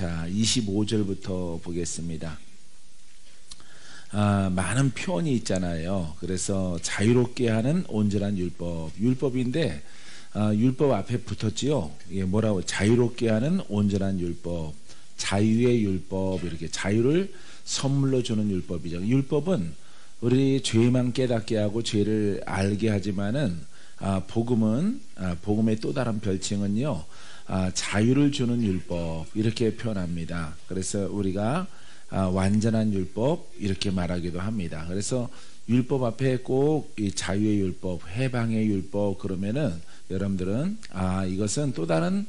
자, 25절부터 보겠습니다. 많은 표현이 있잖아요. 그래서 자유롭게 하는 온전한 율법, 율법인데 율법 앞에 붙었지요. 예, 뭐라고? 자유롭게 하는 온전한 율법, 자유의 율법, 이렇게 자유를 선물로 주는 율법이죠. 율법은 우리 죄만 깨닫게 하고 죄를 알게 하지만은 복음은 복음의 또 다른 별칭은요, 자유를 주는 율법, 이렇게 표현합니다. 그래서 우리가 완전한 율법, 이렇게 말하기도 합니다. 그래서 율법 앞에 꼭 이 자유의 율법, 해방의 율법 그러면은 여러분들은 이것은 또 다른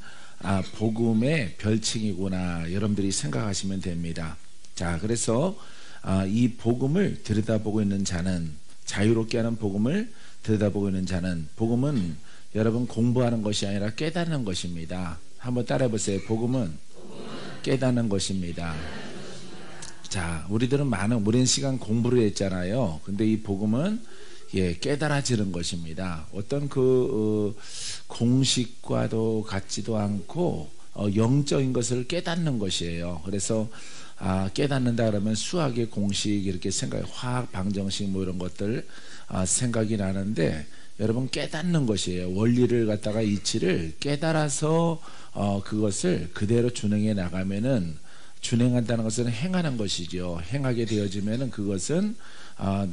복음의 별칭이구나, 여러분들이 생각하시면 됩니다. 자, 그래서 이 복음을 들여다보고 있는 자는, 자유롭게 하는 복음을 들여다보고 있는 자는, 복음은 여러분 공부하는 것이 아니라 깨닫는 것입니다. 한번 따라해 보세요. 복음은 깨닫는 것입니다. 자, 우리들은 많은 오랜 시간 공부를 했잖아요. 근데 이 복음은 깨달아지는 것입니다. 어떤 공식과도 같지도 않고 영적인 것을 깨닫는 것이에요. 그래서 깨닫는다 그러면 수학의 공식 이렇게 화학 방정식 뭐 이런 것들 생각이 나는데, 여러분 깨닫는 것이에요. 원리를 갖다가 이치를 깨달아서 그것을 그대로 준행해 나가면은, 준행한다는 것은 행하는 것이죠. 행하게 되어지면은 그것은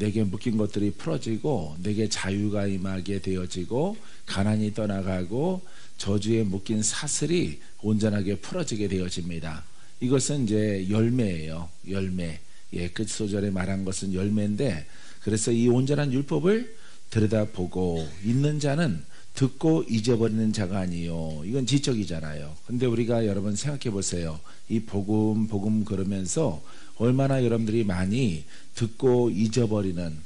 내게 묶인 것들이 풀어지고 내게 자유가 임하게 되어지고 가난이 떠나가고 저주에 묶인 사슬이 온전하게 풀어지게 되어집니다. 이것은 이제 열매예요. 열매. 끝 소절에 말한 것은 열매인데, 그래서 이 온전한 율법을 들여다보고 있는 자는 듣고 잊어버리는 자가 아니요. 이건 지적이잖아요. 근데 우리가 여러분 생각해 보세요. 이 복음 그러면서 얼마나 여러분들이 많이 듣고 잊어버리는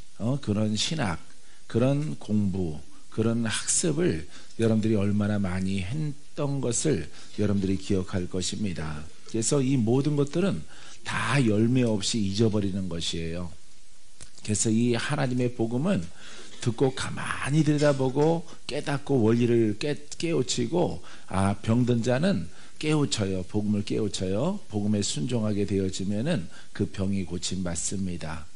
그런 신학, 그런 공부, 그런 학습을 여러분들이 얼마나 많이 했던 것을 여러분들이 기억할 것입니다. 그래서 이 모든 것들은 다 열매 없이 잊어버리는 것이에요. 그래서 이 하나님의 복음은 듣고 가만히 들여다보고 깨닫고 원리를 깨우치고 병든 자는 깨우쳐요. 복음을 깨우쳐요. 복음에 순종하게 되어지면은 그 병이 고침받습니다.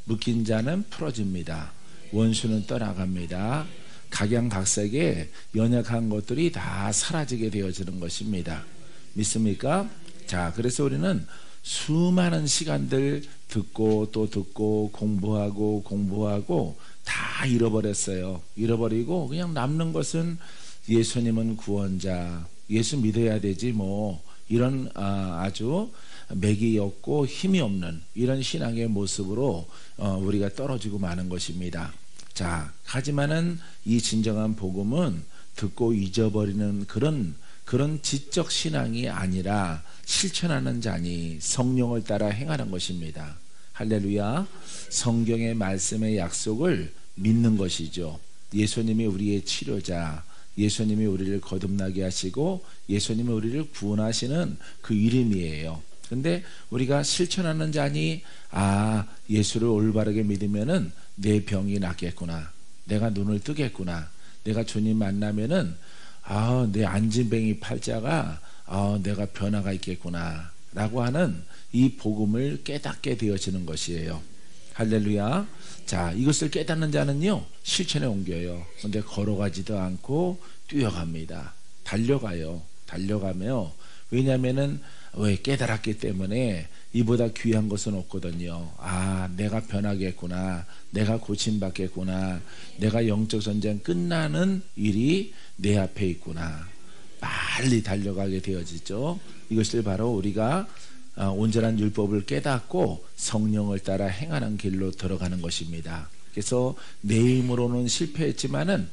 묶인 자는 풀어집니다. 원수는 떠나갑니다. 각양각색의 연약한 것들이 다 사라지게 되어지는 것입니다. 믿습니까? 자, 그래서 우리는 수많은 시간들 듣고 또 듣고 공부하고 다 잃어버렸어요. 잃어버리고 그냥 남는 것은 예수님은 구원자, 예수 믿어야 되지 뭐, 이런 아주 맥이 없고 힘이 없는 이런 신앙의 모습으로 우리가 떨어지고 마는 것입니다. 자, 하지만은 이 진정한 복음은 듣고 잊어버리는 그런 지적 신앙이 아니라 실천하는 자니 성령을 따라 행하는 것입니다. 할렐루야. 성경의 말씀의 약속을 믿는 것이죠. 예수님이 우리의 치료자, 예수님이 우리를 거듭나게 하시고 예수님이 우리를 구원하시는 그 이름이에요. 근데 우리가 실천하는 자니 예수를 올바르게 믿으면은 내 병이 낫겠구나, 내가 눈을 뜨겠구나, 내가 주님 만나면은 내 안진뱅이 팔자가 내가 변화가 있겠구나 라고 하는 이 복음을 깨닫게 되어지는 것이에요. 할렐루야. 자, 이것을 깨닫는 자는요 실천에 옮겨요. 근데 걸어가지도 않고 뛰어갑니다. 달려가며, 왜냐면은 왜 깨달았기 때문에 이보다 귀한 것은 없거든요. 내가 변하겠구나, 내가 고침받겠구나, 내가 영적 전쟁 끝나는 일이 내 앞에 있구나, 빨리 달려가게 되어지죠. 이것을 바로 우리가 온전한 율법을 깨닫고 성령을 따라 행하는 길로 들어가는 것입니다. 그래서 내 힘으로는 실패했지만은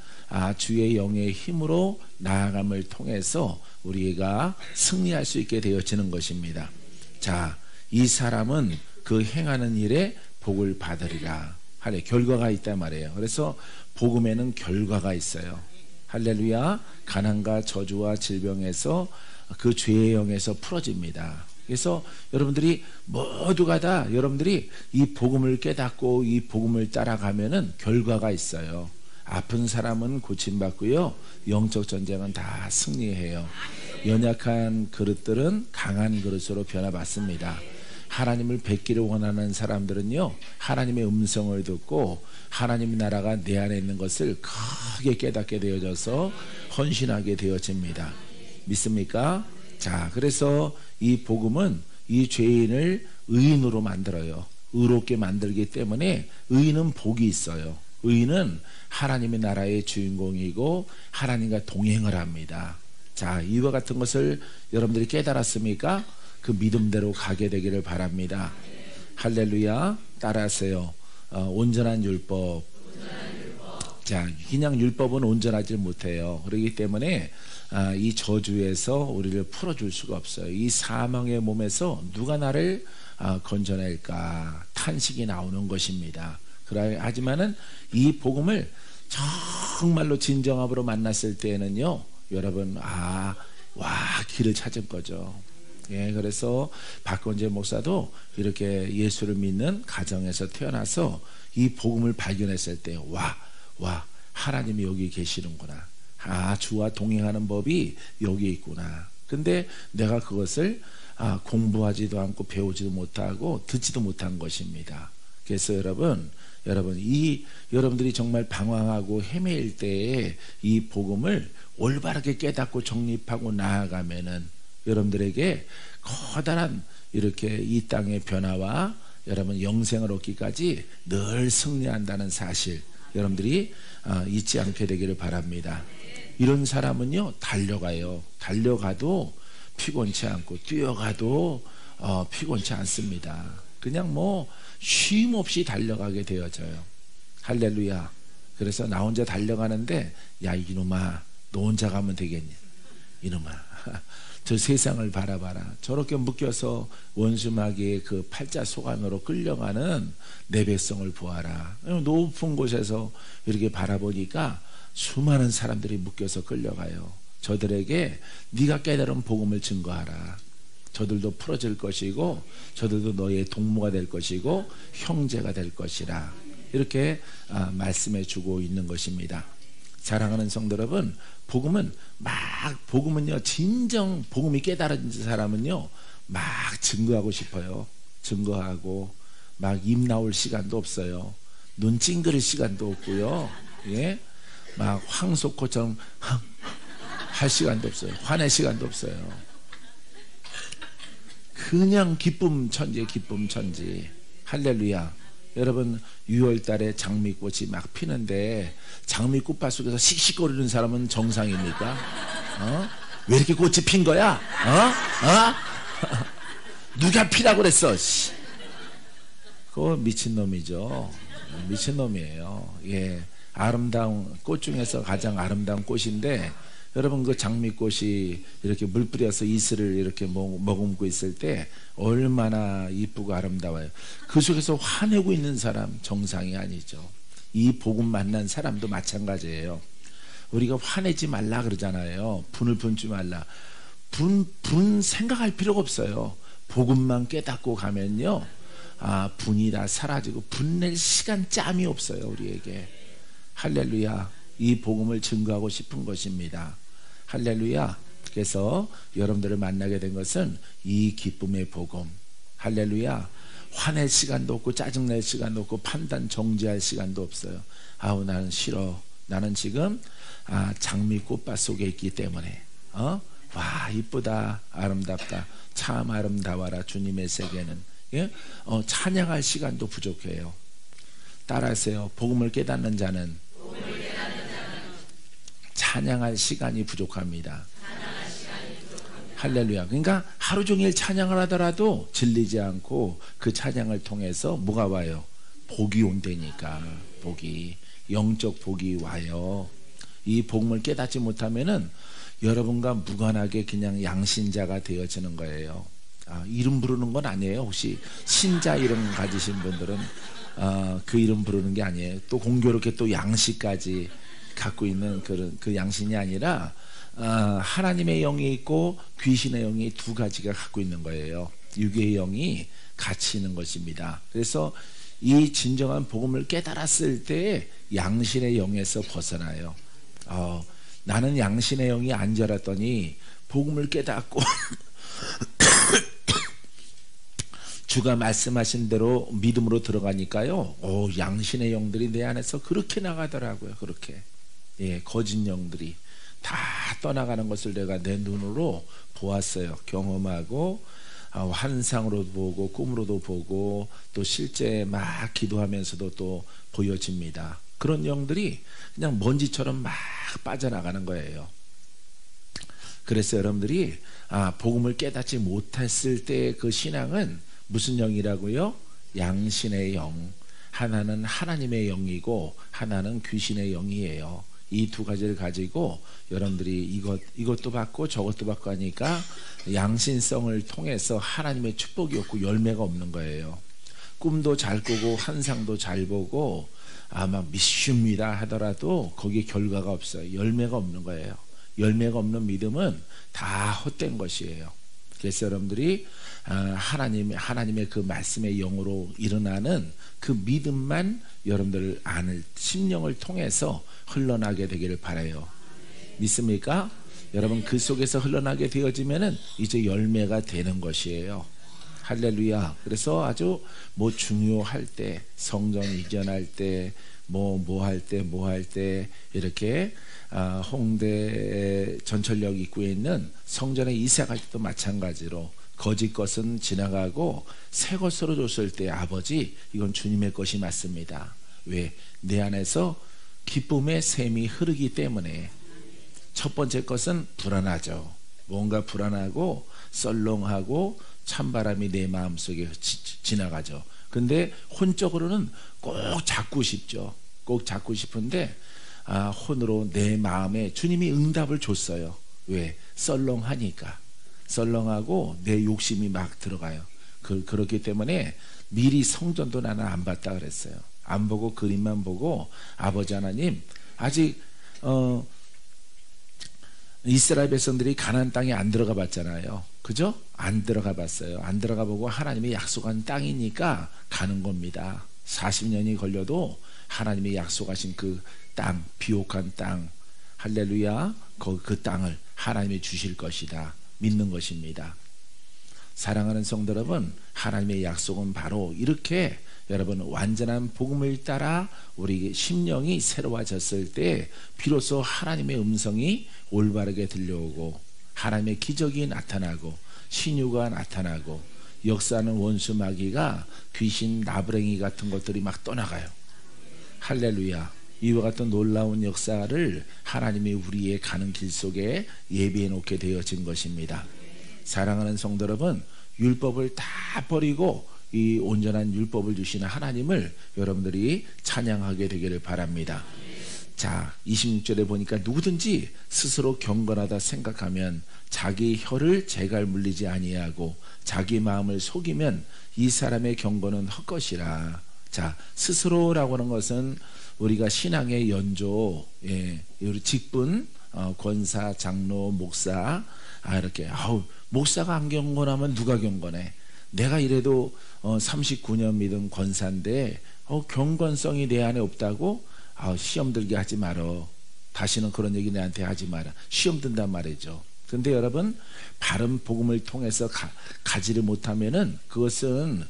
주의 영의 힘으로 나아감을 통해서 우리가 승리할 수 있게 되어지는 것입니다. 자, 이 사람은 그 행하는 일에 복을 받으리라. 결과가 있단 말이에요. 그래서 복음에는 결과가 있어요. 할렐루야. 가난과 저주와 질병에서 그 죄의 영에서 풀어집니다. 그래서 여러분들이 모두가 다 여러분들이 이 복음을 깨닫고 이 복음을 따라가면은 결과가 있어요. 아픈 사람은 고침받고요, 영적 전쟁은 다 승리해요. 연약한 그릇들은 강한 그릇으로 변화받습니다. 하나님을 뵙기를 원하는 사람들은요, 하나님의 음성을 듣고 하나님의 나라가 내 안에 있는 것을 크게 깨닫게 되어져서 헌신하게 되어집니다. 믿습니까? 자, 그래서 이 복음은 이 죄인을 의인으로 만들어요. 의롭게 만들기 때문에 의인은 복이 있어요. 의인은 하나님의 나라의 주인공이고 하나님과 동행을 합니다. 자, 이와 같은 것을 여러분들이 깨달았습니까? 그 믿음대로 가게 되기를 바랍니다. 할렐루야. 따라하세요. 온전한 율법. 자, 그냥 율법은 온전하지 못해요. 그렇기 때문에 이 저주에서 우리를 풀어줄 수가 없어요. 이 사망의 몸에서 누가 나를 건져낼까? 탄식이 나오는 것입니다. 하지만은 이 복음을 정말로 진정함으로 만났을 때에는요, 여러분, 와, 길을 찾은 거죠. 예, 그래서 박건재 목사도 이렇게 예수를 믿는 가정에서 태어나서 이 복음을 발견했을 때, 와, 하나님이 여기 계시는구나. 주와 동행하는 법이 여기 있구나. 근데 내가 그것을 공부하지도 않고 배우지도 못하고 듣지도 못한 것입니다. 그래서 여러분들이 정말 방황하고 헤매일 때에 이 복음을 올바르게 깨닫고 정립하고 나아가면은 여러분들에게 커다란 이렇게 이 땅의 변화와 여러분 영생을 얻기까지 늘 승리한다는 사실, 여러분들이 잊지 않게 되기를 바랍니다. 이런 사람은요, 달려가도 피곤치 않고 뛰어가도 피곤치 않습니다. 그냥 쉼 없이 달려가게 되어져요. 할렐루야. 그래서 나 혼자 달려가는데, 야, 이놈아, 너 혼자 가면 되겠니? 이놈아, 저 세상을 바라봐라. 저렇게 묶여서 원수마귀의 그 팔자 속 안으로 끌려가는 내 백성을 보아라. 높은 곳에서 이렇게 바라보니까 수많은 사람들이 묶여서 끌려가요. 저들에게 네가 깨달은 복음을 증거하라. 저들도 풀어질 것이고 저들도 너의 동무가 될 것이고 형제가 될 것이라. 이렇게 말씀해 주고 있는 것입니다. 사랑하는 성도 여러분, 복음은요, 진정 복음이 깨달은 사람은요, 막 증거하고 싶어요. 증거하고 막 입 나올 시간도 없어요. 눈 찡그릴 시간도 없고요. 예? 막 황소코처럼 할 시간도 없어요. 화낼 시간도 없어요. 그냥 기쁨 천지. 할렐루야. 여러분, 6월 달에 장미꽃이 막 피는데 장미꽃밭 속에서 씩씩거리는 사람은 정상입니까? 왜 이렇게 꽃이 핀 거야? 누가 피라고 그랬어? 그거 미친놈이죠. 미친놈이에요. 예. 아름다운 꽃 중에서 가장 아름다운 꽃인데, 여러분, 그 장미꽃이 이렇게 물 뿌려서 이슬을 이렇게 머금고 있을 때 얼마나 이쁘고 아름다워요. 그 속에서 화내고 있는 사람 정상이 아니죠. 이 복음 만난 사람도 마찬가지예요. 우리가 화내지 말라 그러잖아요. 분을 품지 말라. 분 생각할 필요가 없어요. 복음만 깨닫고 가면요, 분이 다 사라지고 분낼 시간 짬이 없어요, 우리에게. 할렐루야. 이 복음을 증거하고 싶은 것입니다. 할렐루야. 그래서 여러분들을 만나게 된 것은 이 기쁨의 복음. 할렐루야. 화낼 시간도 없고 짜증낼 시간도 없고 판단 정지할 시간도 없어요. 나는 싫어. 나는 지금 장미꽃밭 속에 있기 때문에 와, 이쁘다, 아름답다, 참 아름다워라 주님의 세계는. 예? 찬양할 시간도 부족해요. 따라하세요. 복음을 깨닫는 자는 찬양할 시간이 부족합니다. 할렐루야. 그러니까 하루 종일 찬양을 하더라도 질리지 않고 그 찬양을 통해서 뭐가 와요? 복이 온다니까. 복이, 영적 복이 와요. 이 복음을 깨닫지 못하면은 여러분과 무관하게 그냥 양신자가 되어지는 거예요. 이름 부르는 건 아니에요. 혹시 신자 이름 가지신 분들은 그 이름 부르는 게 아니에요. 또 공교롭게 또 양씨까지 갖고 있는 그 양신이 아니라 하나님의 영이 있고 귀신의 영이 두 가지가 갖고 있는 거예요. 육의 영이 같이 있는 것입니다. 그래서 이 진정한 복음을 깨달았을 때 양신의 영에서 벗어나요. 나는 양신의 영이 안 자랐더니 복음을 깨닫고 주가 말씀하신 대로 믿음으로 들어가니까요, 양신의 영들이 내 안에서 그렇게 나가더라고요. 그렇게. 예, 거짓 영들이 다 떠나가는 것을 내가 내 눈으로 보았어요. 경험하고, 환상으로도 보고 꿈으로도 보고 또 실제 막 기도하면서도 또 보여집니다. 그런 영들이 그냥 먼지처럼 막 빠져나가는 거예요. 그래서 여러분들이 복음을 깨닫지 못했을 때 그 신앙은 무슨 영이라고요? 양신의 영. 하나는 하나님의 영이고 하나는 귀신의 영이에요. 이 두 가지를 가지고 여러분들이 이것도 받고 저것도 받고 하니까 양신성을 통해서 하나님의 축복이 없고 열매가 없는 거예요. 꿈도 잘 꾸고 환상도 잘 보고 아마 믿습니다 하더라도 거기에 결과가 없어요. 열매가 없는 거예요. 열매가 없는 믿음은 다 헛된 것이에요. 그래서 여러분들이 하나님의 그 말씀의 영으로 일어나는 그 믿음만 여러분들 안을 심령을 통해서 흘러나게 되기를 바라요. 믿습니까? 여러분 그 속에서 흘러나게 되어지면은 이제 열매가 되는 것이에요. 할렐루야. 그래서 아주 중요할 때, 성전 이전할 때, 뭐 할 때 이렇게 홍대 전철역 입구에 있는 성전에 이사갈 때도 마찬가지로 거짓 것은 지나가고 새 것으로 줬을 때 아버지 이건 주님의 것이 맞습니다. 왜? 내 안에서 기쁨의 샘이 흐르기 때문에. 첫 번째 것은 불안하죠. 뭔가 불안하고 썰렁하고 찬바람이 내 마음속에 지나가죠. 근데 혼적으로는 꼭 잡고 싶죠. 꼭 잡고 싶은데 혼으로 내 마음에 주님이 응답을 줬어요. 왜? 썰렁하니까. 썰렁하고 내 욕심이 막 들어가요. 그렇기 때문에 미리 성전도 나는 안 봤다 그랬어요. 안 보고 그림만 보고 아버지 하나님 아직 이스라엘 백성들이 가나안 땅에 안 들어가 봤잖아요. 그죠? 안 들어가 봤어요. 안 들어가 보고 하나님이 약속한 땅이니까 가는 겁니다. 40년이 걸려도 하나님이 약속하신 그 땅, 비옥한 땅, 할렐루야, 그 땅을 하나님이 주실 것이다 믿는 것입니다. 사랑하는 성도 여러분, 하나님의 약속은 바로 이렇게 여러분 완전한 복음을 따라 우리 심령이 새로워졌을 때 비로소 하나님의 음성이 올바르게 들려오고 하나님의 기적이 나타나고 신유가 나타나고 역사하는 원수 마귀가 귀신 나부랭이 같은 것들이 막 떠나가요. 할렐루야. 이와 같은 놀라운 역사를 하나님이 우리의 가는 길 속에 예비해 놓게 되어진 것입니다. 사랑하는 성도 여러분, 율법을 다 버리고 이 온전한 율법을 주시는 하나님을 여러분들이 찬양하게 되기를 바랍니다. 자, 26절에 보니까 누구든지 스스로 경건하다 생각하면 자기 혀를 재갈 물리지 아니하고 자기 마음을 속이면 이 사람의 경건은 헛것이라. 자, 스스로라고 하는 것은 우리가 신앙의 연조, 우리 직분, 권사, 장로, 목사, 이렇게 목사가 안 경건하면 누가 경건해? 내가 이래도 39년 믿은 권사인데 경건성이 내 안에 없다고? 시험 들게 하지 말어. 다시는 그런 얘기 내한테 하지 마라. 시험 든단 말이죠. 근데 여러분 바른 복음을 통해서 가지를 못하면은 그것은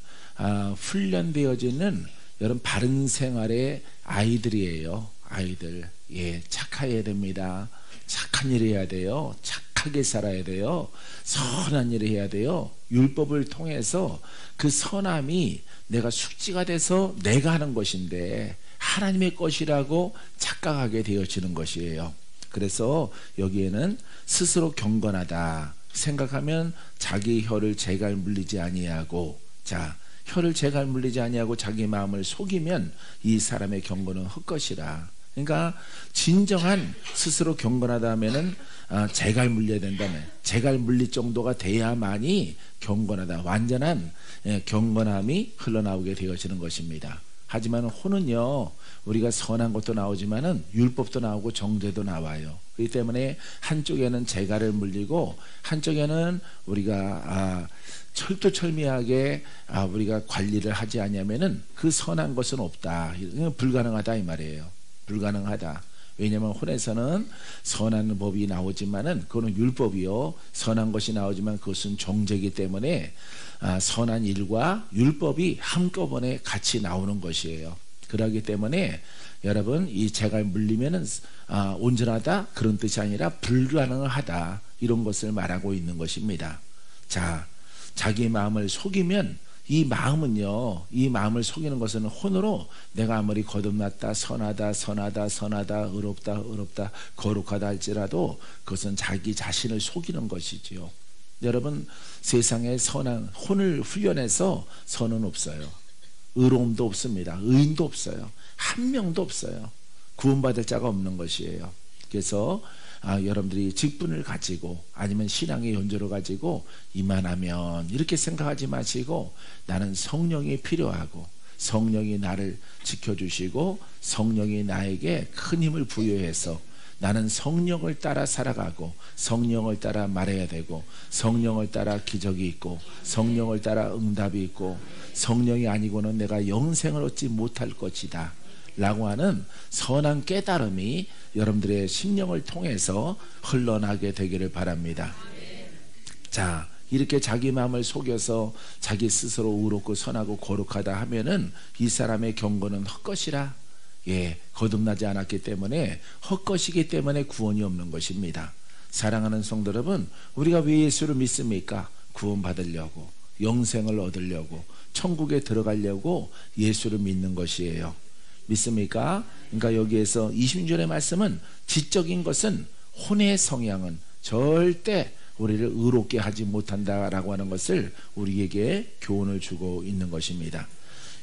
훈련되어지는 여러분 바른 생활의 아이들이에요. 아이들. 착해야 됩니다. 착한 일 해야 돼요. 착하게 살아야 돼요. 선한 일을 해야 돼요. 율법을 통해서 그 선함이 내가 숙지가 돼서 내가 하는 것인데 하나님의 것이라고 착각하게 되어지는 것이에요. 그래서 여기에는 스스로 경건하다 생각하면 자기 혀를 재갈 물리지 아니하고, 자, 혀를 재갈 물리지 아니하고 자기 마음을 속이면 이 사람의 경건은 헛것이라. 그러니까 진정한 스스로 경건하다 하면은 재갈 물려야 된다면 재갈 물릴 정도가 돼야만이 경건하다, 완전한 경건함이 흘러나오게 되어지는 것입니다. 하지만 혼은요, 우리가 선한 것도 나오지만은 율법도 나오고 정죄도 나와요. 그렇기 때문에 한쪽에는 재갈을 물리고 한쪽에는 우리가 철두철미하게 우리가 관리를 하지 않으면은 그 선한 것은 없다. 불가능하다 이 말이에요. 불가능하다. 왜냐하면 혼에서는 선한 법이 나오지만은 그거는 율법이요. 선한 것이 나오지만 그것은 정죄이기 때문에 선한 일과 율법이 한꺼번에 같이 나오는 것이에요. 그렇기 때문에 여러분 이 죄가 물리면은 온전하다 그런 뜻이 아니라 불가능하다 이런 것을 말하고 있는 것입니다. 자, 자기 마음을 속이면 이 마음은요, 이 마음을 속이는 것은 혼으로 내가 아무리 거듭났다, 선하다, 의롭다, 거룩하다 할지라도 그것은 자기 자신을 속이는 것이지요. 여러분, 세상에 선한 혼을 훈련해서 선은 없어요. 의로움도 없습니다. 의인도 없어요. 한 명도 없어요. 구원받을 자가 없는 것이에요. 그래서 여러분들이 직분을 가지고 아니면 신앙의 연조를 가지고 이만하면 이렇게 생각하지 마시고 나는 성령이 필요하고 성령이 나를 지켜주시고 성령이 나에게 큰 힘을 부여해서 나는 성령을 따라 살아가고 성령을 따라 말해야 되고 성령을 따라 기적이 있고 성령을 따라 응답이 있고 성령이 아니고는 내가 영생을 얻지 못할 것이다 라고 하는 선한 깨달음이 여러분들의 심령을 통해서 흘러나게 되기를 바랍니다. 자, 이렇게 자기 마음을 속여서 자기 스스로 의롭고 선하고 거룩하다 하면은 이 사람의 경고는 헛것이라, 거듭나지 않았기 때문에 헛것이기 때문에 구원이 없는 것입니다. 사랑하는 성도 여러분, 우리가 왜 예수를 믿습니까? 구원 받으려고, 영생을 얻으려고, 천국에 들어가려고 예수를 믿는 것이에요. 믿습니까? 그러니까 여기에서 26절의 말씀은 지적인 것은 혼의 성향은 절대 우리를 의롭게 하지 못한다라고 하는 것을 우리에게 교훈을 주고 있는 것입니다.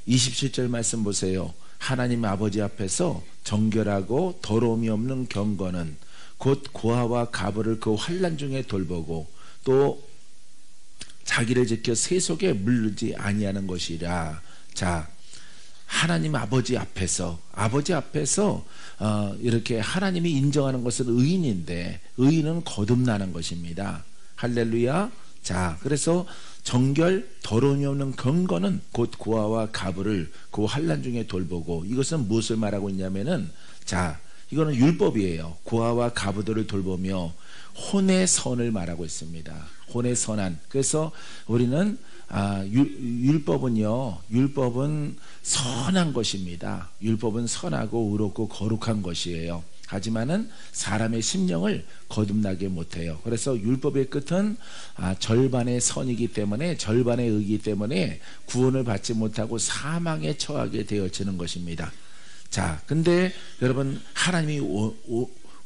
27절 말씀 보세요. 하나님 아버지 앞에서 정결하고 더러움이 없는 경건은 곧 고아와 가부를 그 환난 중에 돌보고 또 자기를 지켜 세속에 물르지 아니하는 것이라. 자, 하나님 아버지 앞에서 이렇게 하나님이 인정하는 것은 의인인데 의인은 거듭나는 것입니다. 할렐루야. 자, 그래서 정결 더러움이 없는 경건은 곧 고아와 가부를 그 환난 중에 돌보고, 이것은 무엇을 말하고 있냐면은, 자, 이거는 율법이에요. 고아와 가부들을 돌보며 혼의 선을 말하고 있습니다. 혼의 선한. 그래서 우리는 율법은 선한 것입니다. 율법은 선하고 의롭고 거룩한 것이에요. 하지만은 사람의 심령을 거듭나게 못해요. 그래서 율법의 끝은 절반의 선이기 때문에, 절반의 의이기 때문에 구원을 받지 못하고 사망에 처하게 되어지는 것입니다. 자, 근데 여러분, 하나님이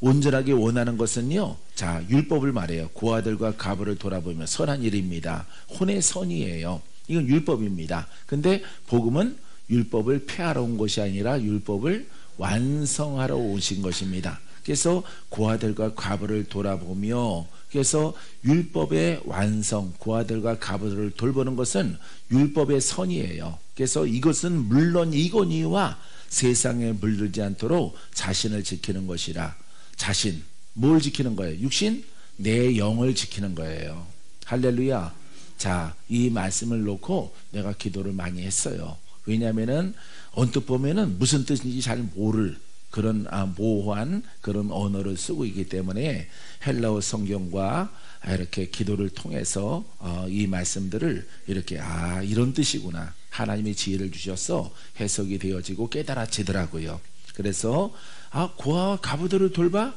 온전하게 원하는 것은요, 자, 율법을 말해요. 고아들과 가부를 돌아보며 선한 일입니다. 혼의 선이에요. 이건 율법입니다. 근데 복음은 율법을 폐하러 온 것이 아니라 율법을 완성하러 오신 것입니다. 그래서 고아들과 가부를 돌아보며, 그래서 율법의 완성, 고아들과 가부들을 돌보는 것은 율법의 선이에요. 그래서 이것은 물론 이거니와 세상에 물들지 않도록 자신을 지키는 것이라. 자신, 뭘 지키는 거예요? 육신? 내 영을 지키는 거예요. 할렐루야. 자, 이 말씀을 놓고 내가 기도를 많이 했어요. 왜냐하면은 언뜻 보면은 무슨 뜻인지 잘 모를 그런 모호한 그런 언어를 쓰고 있기 때문에 헬라어 성경과 이렇게 기도를 통해서 이 말씀들을 이렇게 이런 뜻이구나, 하나님이 지혜를 주셔서 해석이 되어지고 깨달아지더라고요. 그래서 고아와 가부들을 돌봐?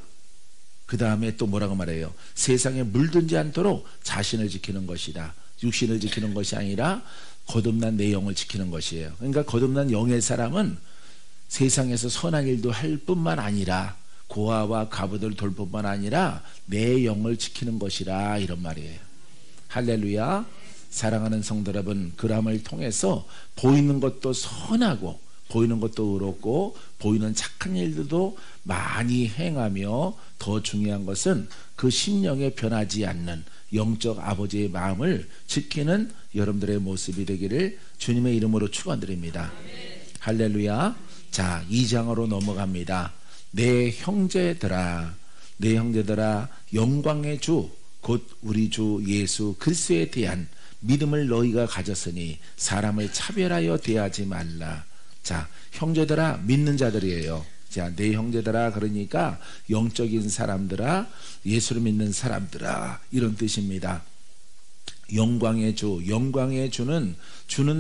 그 다음에 또 뭐라고 말해요? 세상에 물들지 않도록 자신을 지키는 것이다. 육신을 지키는 것이 아니라 거듭난 내 영을 지키는 것이에요. 그러니까 거듭난 영의 사람은 세상에서 선한 일도 할 뿐만 아니라 고아와 가부들을 돌 뿐만 아니라 내 영을 지키는 것이라, 이런 말이에요. 할렐루야. 사랑하는 성도 여러분, 그람을 통해서 보이는 것도 선하고 보이는 것도 의롭고 보이는 착한 일들도 많이 행하며, 더 중요한 것은 그 심령에 변하지 않는 영적 아버지의 마음을 지키는 여러분들의 모습이 되기를 주님의 이름으로 축원드립니다. 할렐루야. 자, 2장으로 넘어갑니다. 내 형제들아 영광의 주 곧 우리 주 예수 그리스도에 대한 믿음을 너희가 가졌으니 사람을 차별하여 대하지 말라. 자, 형제들아, 믿는 자들이에요. 자, 내 형제들아, 그러니까 영적인 사람들아, 예수를 믿는 사람들아, 이런 뜻입니다. 영광의 주, 영광의 주는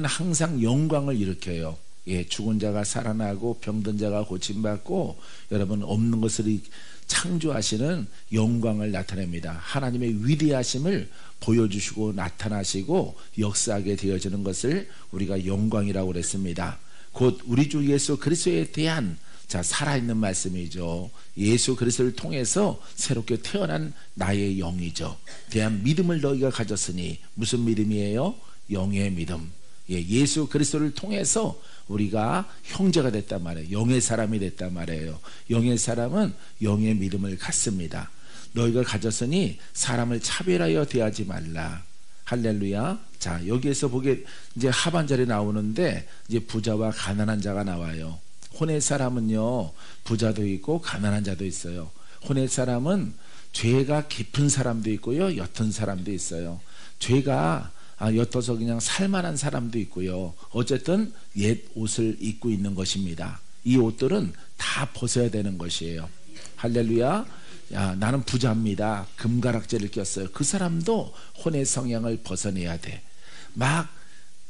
항상 영광을 일으켜요. 예, 죽은 자가 살아나고 병든 자가 고침받고 여러분 없는 것을 창조하시는 영광을 나타냅니다. 하나님의 위대하심을 보여주시고 나타나시고 역사하게 되어지는 것을 우리가 영광이라고 그랬습니다. 곧 우리 주 예수 그리스도에 대한 살아있는 말씀이죠. 예수 그리스도를 통해서 새롭게 태어난 나의 영이죠. 대한 믿음을 너희가 가졌으니, 무슨 믿음이에요? 영의 믿음. 예수 그리스도를 통해서 우리가 형제가 됐단 말이에요. 영의 사람이 됐단 말이에요. 영의 사람은 영의 믿음을 갖습니다. 너희가 가졌으니 사람을 차별하여 대하지 말라. 할렐루야. 자, 여기에서 보게 이제 하반절에 나오는데 이제 부자와 가난한 자가 나와요. 혼의 사람은요, 부자도 있고 가난한 자도 있어요. 혼의 사람은 죄가 깊은 사람도 있고요, 옅은 사람도 있어요. 죄가 옅어서 그냥 살만한 사람도 있고요. 어쨌든 옛 옷을 입고 있는 것입니다. 이 옷들은 다 벗어야 되는 것이에요. 할렐루야. 야, 나는 부자입니다. 금가락지를 꼈어요. 그 사람도 혼의 성향을 벗어내야 돼. 막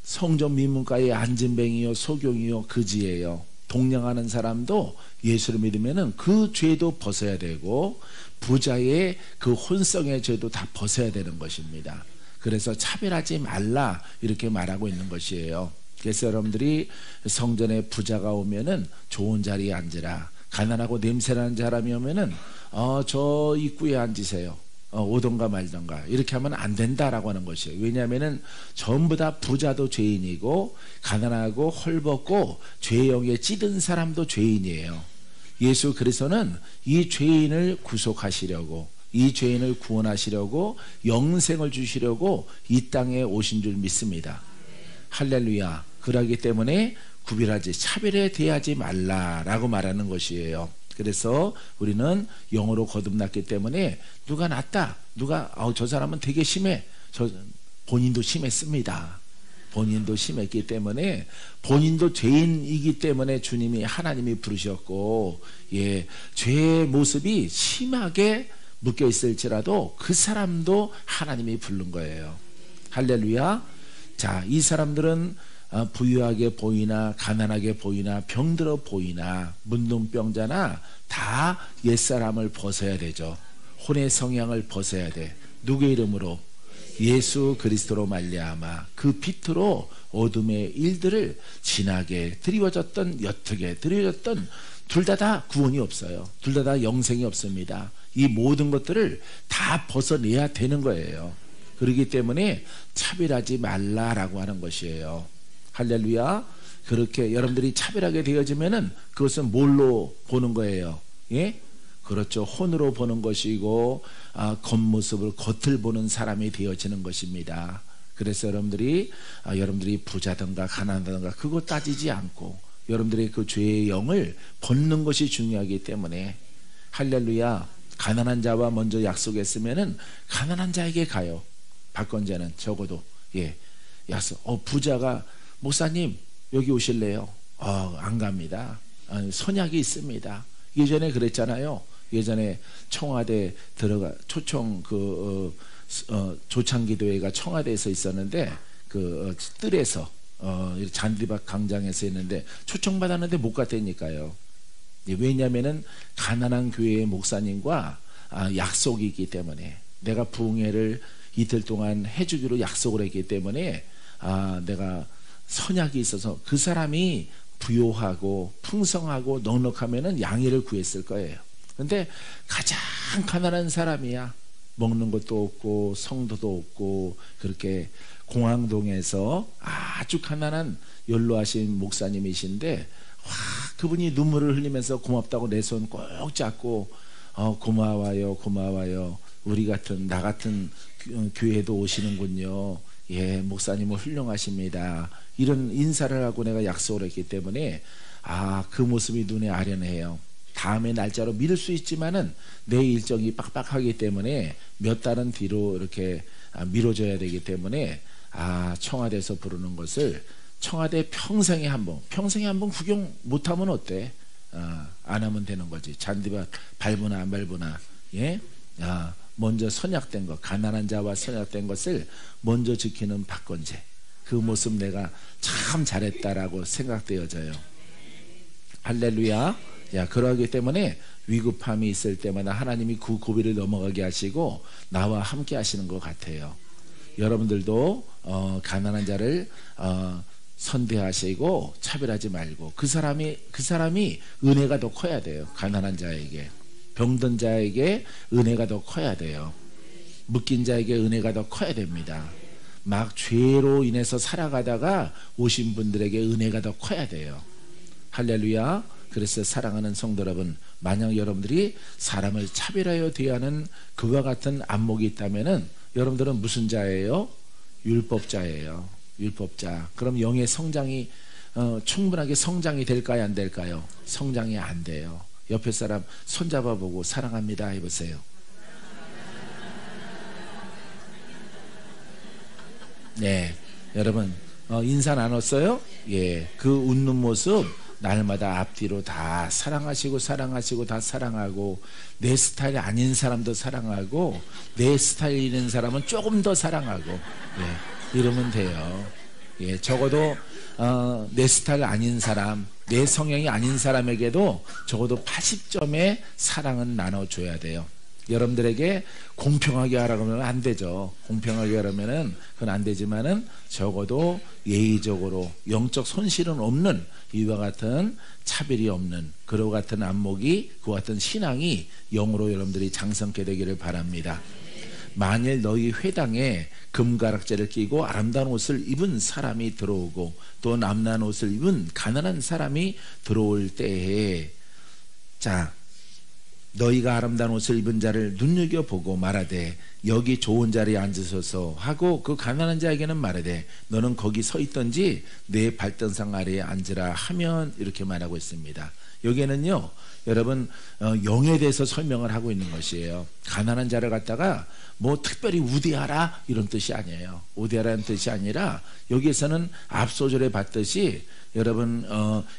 성전 미문가에 앉은뱅이요, 소경이요, 거지예요. 동냥하는 사람도 예수를 믿으면은 그 죄도 벗어야 되고, 부자의 그 혼성의 죄도 다 벗어야 되는 것입니다. 그래서 차별하지 말라, 이렇게 말하고 있는 것이에요. 그래서 여러분들이 성전에 부자가 오면은 좋은 자리에 앉으라. 가난하고 냄새나는 사람이 오면은 저 입구에 앉으세요. 오던가 말던가 이렇게 하면 안 된다라고 하는 것이에요. 왜냐하면은 전부 다 부자도 죄인이고 가난하고 헐벗고 죄의 영에 찌든 사람도 죄인이에요. 예수 그리스도는 이 죄인을 구속하시려고, 이 죄인을 구원하시려고, 영생을 주시려고 이 땅에 오신 줄 믿습니다. 할렐루야. 그러기 때문에 구별하지, 차별에 대하지 말라라고 말하는 것이에요. 그래서 우리는 영으로 거듭났기 때문에 누가 낫다, 누가 저 사람은 되게 심해, 본인도 심했습니다. 본인도 심했기 때문에, 본인도 죄인이기 때문에 주님이, 하나님이 부르셨고, 죄의 모습이 심하게 묶여 있을지라도 그 사람도 하나님이 부른 거예요. 할렐루야. 자, 이 사람들은 부유하게 보이나 가난하게 보이나 병들어 보이나 문둥병자나 다 옛사람을 벗어야 되죠. 혼의 성향을 벗어야 돼. 누구의 이름으로? 예수 그리스도로 말미암아 그 빛으로 어둠의 일들을 진하게 드리워졌던, 옅게 드리워졌던, 둘 다 구원이 없어요. 둘 다 영생이 없습니다. 이 모든 것들을 다 벗어내야 되는 거예요. 그렇기 때문에 차별하지 말라라고 하는 것이에요. 할렐루야. 그렇게 여러분들이 차별하게 되어지면은 그것은 뭘로 보는 거예요? 예? 그렇죠. 혼으로 보는 것이고, 겉모습을, 겉을 보는 사람이 되어지는 것입니다. 그래서 여러분들이 부자든가 가난하든가 그거 따지지 않고 여러분들의 그 죄의 영을 벗는 것이 중요하기 때문에, 할렐루야. 가난한 자와 먼저 약속했으면은 가난한 자에게 가요. 박건자는 적어도 약속. 부자가 목사님 여기 오실래요? 안 갑니다. 선약이 있습니다. 예전에 그랬잖아요. 예전에 청와대 초청 조창기도회가 청와대에서 있었는데 그 뜰에서 잔디밭 광장에서 했는데 초청받았는데 못 갔다니까요. 왜냐하면은 가난한 교회의 목사님과 약속이 있기 때문에, 내가 부흥회를 이틀 동안 해주기로 약속을 했기 때문에 내가 선약이 있어서, 그 사람이 부요하고 풍성하고 넉넉하면은 양해를 구했을 거예요. 근데 가장 가난한 사람이야. 먹는 것도 없고 성도도 없고, 그렇게 공항동에서 아주 가난한 연로하신 목사님이신데, 그분이 눈물을 흘리면서 고맙다고 내 손 꼭 잡고 고마워요, 고마워요. 나 같은 교회도 오시는군요. 목사님은 훌륭하십니다. 이런 인사를 하고 내가 약속을 했기 때문에 그 모습이 눈에 아련해요. 다음에 날짜로 미룰 수 있지만은 내 일정이 빡빡하기 때문에 몇 달은 뒤로 이렇게 미뤄져야 되기 때문에 청와대에서 부르는 것을, 청와대 평생에 한 번 구경 못하면 어때? 안 하면 되는 거지. 잔디밭 밟으나 안 밟으나. 예? 먼저 선약된 것, 가난한 자와 선약된 것을 먼저 지키는 박건재. 그 모습 내가 참 잘했다라고 생각되어져요. 할렐루야. 그러기 때문에 위급함이 있을 때마다 하나님이 그 고비를 넘어가게 하시고 나와 함께 하시는 것 같아요. 여러분들도 가난한 자를 선대하시고 차별하지 말고 그 사람이 은혜가 더 커야 돼요. 가난한 자에게, 병든 자에게 은혜가 더 커야 돼요. 묶인 자에게 은혜가 더 커야 됩니다. 막 죄로 인해서 살아가다가 오신 분들에게 은혜가 더 커야 돼요. 할렐루야. 그래서 사랑하는 성도 여러분, 만약 여러분들이 사람을 차별하여 대하는 그와 같은 안목이 있다면은 여러분들은 무슨 자예요? 율법자예요. 율법자. 그럼 영의 성장이 충분하게 성장이 될까요? 안 될까요? 성장이 안 돼요. 옆에 사람 손잡아 보고 사랑합니다 해보세요. 네, 여러분 인사 나눴어요? 예, 그 웃는 모습 날마다 앞뒤로 다 사랑하시고 다 사랑하고, 내 스타일이 아닌 사람도 사랑하고 내 스타일인 사람은 조금 더 사랑하고, 예, 이러면 돼요. 예, 적어도 내 스타일 아닌 사람, 내 성향이 아닌 사람에게도 적어도 80점의 사랑은 나눠줘야 돼요. 여러분들에게 공평하게 하라고 하면 안 되죠. 공평하게 하려면은 그건 안 되지만은 적어도 예의적으로 영적 손실은 없는 이와 같은 차별이 없는 그와 같은 안목이, 그와 같은 신앙이 영으로 여러분들이 장성케 되기를 바랍니다. 만일 너희 회당에 금가락지를 끼고 아름다운 옷을 입은 사람이 들어오고 또 남난 옷을 입은 가난한 사람이 들어올 때에, 자, 너희가 아름다운 옷을 입은 자를 눈여겨보고 말하되 여기 좋은 자리에 앉으소서 하고 그 가난한 자에게는 말하되 너는 거기 서 있던지 내 발등상 아래에 앉으라 하면, 이렇게 말하고 있습니다. 여기에는요, 여러분 영에 대해서 설명을 하고 있는 것이에요. 가난한 자를 갖다가 뭐 특별히 우대하라 이런 뜻이 아니에요. 우대하라는 뜻이 아니라 여기에서는 앞소절에 봤듯이 여러분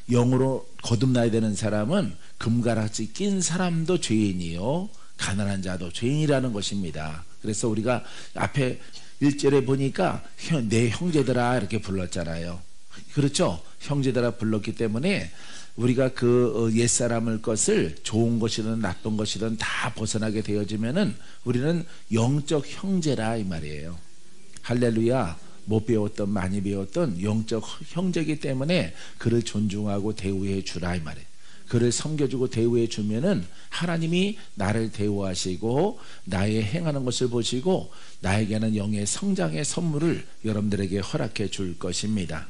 영으로 거듭나야 되는 사람은 금가락지 낀 사람도 죄인이요 가난한 자도 죄인이라는 것입니다. 그래서 우리가 앞에 1절에 보니까 내 형제들아 이렇게 불렀잖아요. 그렇죠? 형제들아 불렀기 때문에 우리가 그 옛사람을 것을 좋은 것이든 나쁜 것이든 다 벗어나게 되어지면은 우리는 영적 형제라 이 말이에요. 할렐루야. 못 배웠던 많이 배웠던 영적 형제이기 때문에 그를 존중하고 대우해 주라 이 말이에요. 그를 섬겨주고 대우해 주면은 하나님이 나를 대우하시고 나의 행하는 것을 보시고 나에게는 영의 성장의 선물을 여러분들에게 허락해 줄 것입니다.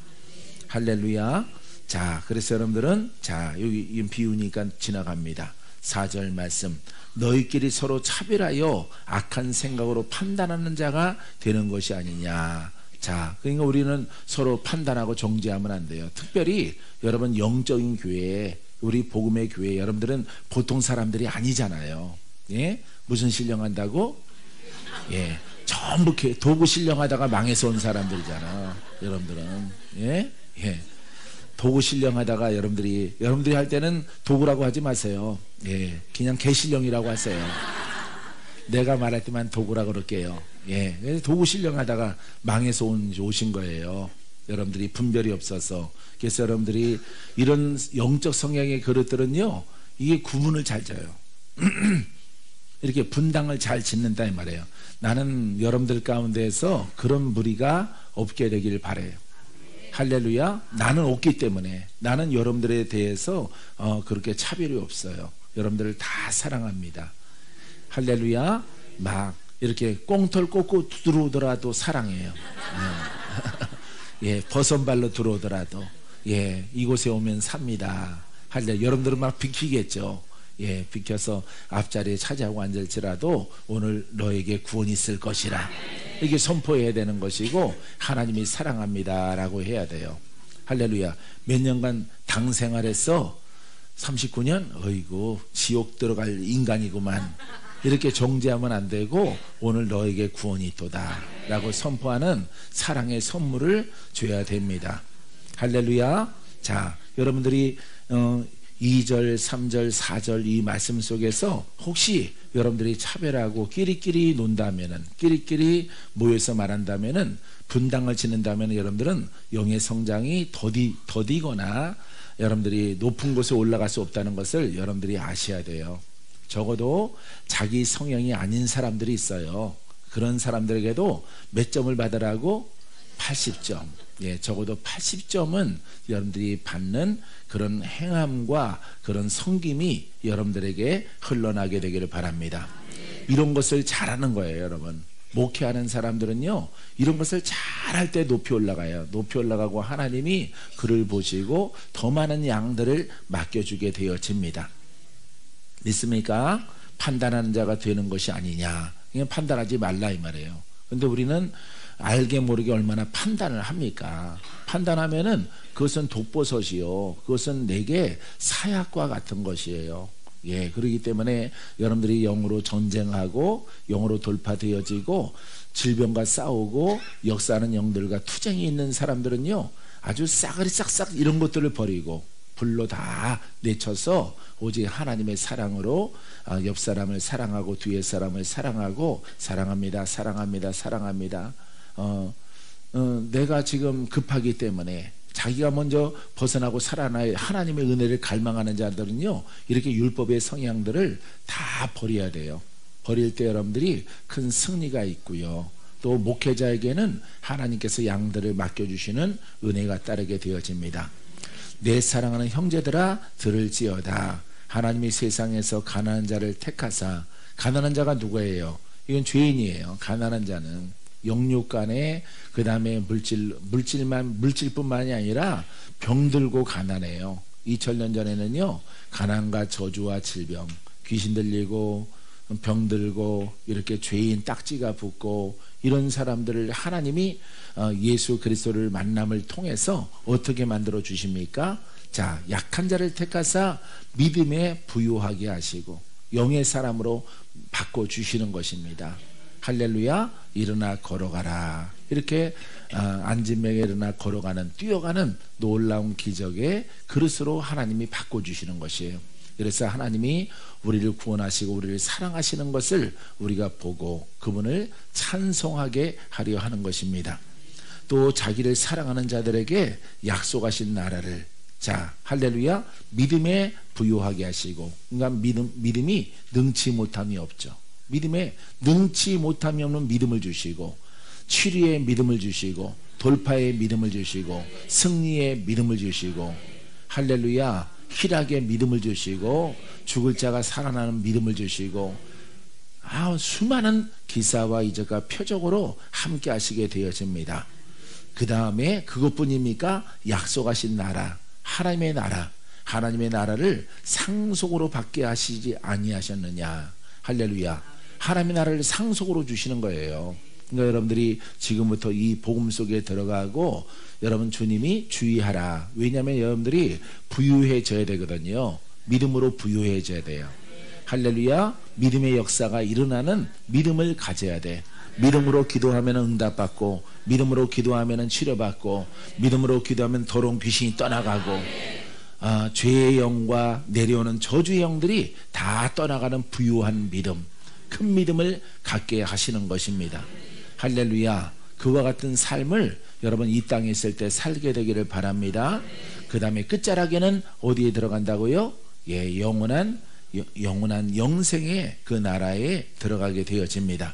할렐루야. 자, 그래서 여러분들은, 자, 여기 비우니까 지나갑니다. 4절 말씀. 너희끼리 서로 차별하여 악한 생각으로 판단하는 자가 되는 것이 아니냐. 자, 그러니까 우리는 서로 판단하고 정죄하면 안 돼요. 특별히 여러분 영적인 교회에, 우리 복음의 교회 여러분들은 보통 사람들이 아니잖아요. 예? 무슨 신령한다고? 예, 전부 도구 신령하다가 망해서 온 사람들이잖아. 여러분들은 예, 예, 도구 신령하다가 여러분들이 할 때는 도구라고 하지 마세요. 예, 그냥 개신령이라고 하세요. 내가 말할 때만 도구라고 그럴게요. 예, 도구 신령하다가 망해서 오신 거예요. 여러분들이 분별이 없어서. 그래서 여러분들이 이런 영적 성향의 그릇들은요, 이게 구분을 잘 져요. 이렇게 분당을 잘 짓는다 이 말이에요. 나는 여러분들 가운데에서 그런 무리가 없게 되길 바라요. 할렐루야. 나는 없기 때문에, 나는 여러분들에 대해서 그렇게 차별이 없어요. 여러분들을 다 사랑합니다. 할렐루야. 막 이렇게 꽁털 꽂고 들어오더라도 사랑해요. 예, 버선발로 들어오더라도, 예, 이곳에 오면 삽니다. 할렐루야. 여러분들은 막 비키겠죠. 예, 비켜서 앞자리에 차지하고 앉을지라도 오늘 너에게 구원이 있을 것이라, 이게 선포해야 되는 것이고, 하나님이 사랑합니다 라고 해야 돼요. 할렐루야. 몇 년간 당 생활했어? 39년? 어이구, 지옥 들어갈 인간이구만. 이렇게 정죄하면 안 되고, 오늘 너에게 구원이 있도다 라고 선포하는 사랑의 선물을 줘야 됩니다. 할렐루야. 자, 여러분들이 2절, 3절, 4절 이 말씀 속에서 혹시 여러분들이 차별하고 끼리끼리 논다면은, 끼리끼리 모여서 말한다면은, 분당을 짓는다면 여러분들은 영의 성장이 더디거나 여러분들이 높은 곳에 올라갈 수 없다는 것을 여러분들이 아셔야 돼요. 적어도 자기 성향이 아닌 사람들이 있어요. 그런 사람들에게도 몇 점을 받으라고? 80점. 예, 적어도 80점은 여러분들이 받는 그런 행함과 그런 섬김이 여러분들에게 흘러나게 되기를 바랍니다. 이런 것을 잘하는 거예요, 여러분. 목회하는 사람들은요, 이런 것을 잘할 때 높이 올라가요. 높이 올라가고 하나님이 그를 보시고 더 많은 양들을 맡겨주게 되어집니다. 믿습니까? 판단하는 자가 되는 것이 아니냐. 그냥 판단하지 말라 이 말이에요. 근데 우리는 알게 모르게 얼마나 판단을 합니까? 판단하면은 그것은 독버섯이요. 그것은 내게 사약과 같은 것이에요. 예, 그렇기 때문에 여러분들이 영으로 전쟁하고 영으로 돌파되어지고 질병과 싸우고 역사하는 영들과 투쟁이 있는 사람들은요, 아주 싸그리 싹싹 이런 것들을 버리고 불로 다 내쳐서 오직 하나님의 사랑으로 옆 사람을 사랑하고 뒤에 사람을 사랑하고 사랑합니다, 사랑합니다, 사랑합니다. 내가 지금 급하기 때문에 자기가 먼저 벗어나고 살아나야 하나님의 은혜를 갈망하는 자들은요, 이렇게 율법의 성향들을 다 버려야 돼요. 버릴 때 여러분들이 큰 승리가 있고요. 또 목회자에게는 하나님께서 양들을 맡겨주시는 은혜가 따르게 되어집니다. 내 사랑하는 형제들아 들을지어다. 하나님이 세상에서 가난한 자를 택하사, 가난한 자가 누구예요? 이건 죄인이에요. 가난한 자는 영육간에, 그 다음에 물질뿐만이 아니라 병들고 가난해요. 2000년 전에는요, 가난과 저주와 질병, 귀신 들리고 병들고 이렇게 죄인 딱지가 붙고 이런 사람들을 하나님이 예수 그리스도를 만남을 통해서 어떻게 만들어 주십니까? 자, 약한 자를 택하사 믿음에 부유하게 하시고 영의 사람으로 바꿔주시는 것입니다. 할렐루야. 일어나 걸어가라. 이렇게 앉은 명에 일어나 걸어가는, 뛰어가는 놀라운 기적의 그릇으로 하나님이 바꿔주시는 것이에요. 그래서 하나님이 우리를 구원하시고 우리를 사랑하시는 것을 우리가 보고 그분을 찬송하게 하려 하는 것입니다. 또 자기를 사랑하는 자들에게 약속하신 나라를, 자, 할렐루야, 믿음에 부유하게 하시고, 그러니까 믿음이 능치 못함이 없죠. 믿음에 능치 못함이 없는 믿음을 주시고, 치료의 믿음을 주시고, 돌파의 믿음을 주시고, 승리의 믿음을 주시고, 할렐루야, 희락의 믿음을 주시고, 죽을 자가 살아나는 믿음을 주시고, 수많은 기사와 이적과 표적으로 함께 하시게 되어집니다. 그 다음에 그것뿐입니까? 약속하신 나라, 하나님의 나라, 하나님의 나라를 상속으로 받게 하시지 아니하셨느냐. 할렐루야. 하나님의 나라를 상속으로 주시는 거예요. 그러니까 여러분들이 지금부터 이 복음 속에 들어가고 여러분 주님이 주의하라. 왜냐하면 여러분들이 부유해져야 되거든요. 믿음으로 부유해져야 돼요. 할렐루야. 믿음의 역사가 일어나는 믿음을 가져야 돼. 믿음으로 기도하면 응답받고, 믿음으로 기도하면 치료받고, 믿음으로 기도하면 더러운 귀신이 떠나가고, 죄의 영과 내려오는 저주의 영들이 다 떠나가는 부유한 믿음, 큰 믿음을 갖게 하시는 것입니다. 할렐루야. 그와 같은 삶을 여러분 이 땅에 있을 때 살게 되기를 바랍니다. 그 다음에 끝자락에는 어디에 들어간다고요? 예, 영원한 영생의 그 나라에 들어가게 되어집니다.